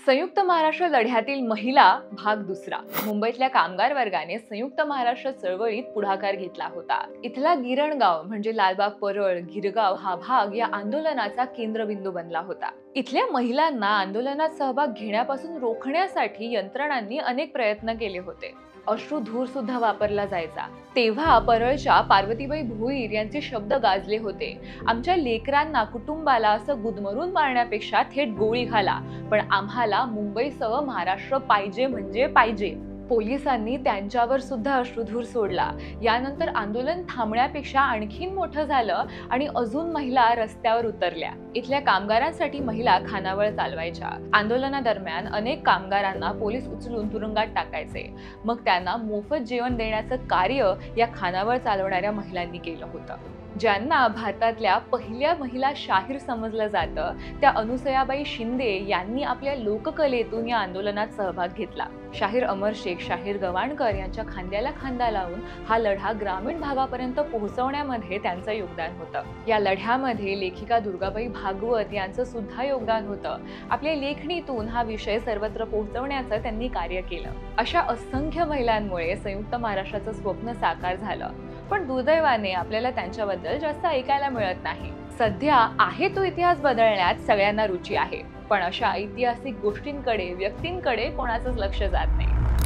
संयुक्त महाराष्ट्र लढ्यातील महिला भाग दुसरा। मुंबईतल्या कामगार वर्गाने संयुक्त महाराष्ट्र चळवळीत पुढाकार घेतला होता। इथला गिरणगाव म्हणजे लालबाग परळ गिरगाव हा भाग या आंदोलनाचा केंद्रबिंदू बनला होता। इथल्या महिलांना आंदोलनात सहभाग घेण्यापासून रोखण्यासाठी यंत्रणांनी अनेक प्रयत्न केले होते। अश्रुधूर सुद्धा वापरला जायचा। तेव्हा परळच्या पार्वतीबाई भोईर यांचे शब्द गाजले होते, आमच्या लेकरांना कुटुंबाला असं गुदमरून मारण्यापेक्षा थेट गोळी घाला, पण आम्हाला मुंबईसह महाराष्ट्र पाहिजे म्हणजे पाहिजे। पोलिसांनी त्यांच्यावर सुद्धा अश्रुधूर सोडला। यानंतर आंदोलन थांबण्यापेक्षा आणखीन मोठं झालं आणि अजून महिला रस्त्यावर उतरल्या। इथल्या कामगारांसाठी महिला खानावळ चालवायच्या। आंदोलनादरम्यान अनेक कामगारांना पोलीस उचलून तुरुंगात टाकायचे। मग त्यांना मोफत जेवण देण्याचं कार्य या खानावळ चालवणाऱ्या महिलांनी केलं होतं। ज्यांना भारतातल्या पहिल्या महिला शाहीर समजलं जातं, त्या अनुसयाबाई शिंदे यांनी आपल्या लोककलेतून या आंदोलनात सहभाग घेतला। शाहीर अमर शेख, शाहीर गवाणकर यांच्या खांद्याला खांदा लावून हा लढा ग्रामीण भागापर्यंत पोहोचवण्यामध्ये त्यांचं योगदान होतं। या लढ्यामध्ये लेखिका दुर्गाबाई भागवत यांचं सुद्धा योगदान होतं। आपल्या लेखणीतून हा विषय सर्वत्र पोहोचवण्याचं त्यांनी कार्य केलं। अशा असंख्य महिलांमुळे संयुक्त महाराष्ट्राचं स्वप्न साकार झालं। पण दुर्दैवाने आपल्याला त्यांच्याबद्दल जास्त ऐकायला मिळत नाही। सध्या आहे तो इतिहास बदलण्यात सगळ्यांना रुची आहे, पण अशा ऐतिहासिक गोष्टींकडे, व्यक्तींकडे कोणाचंच लक्ष जात नाही।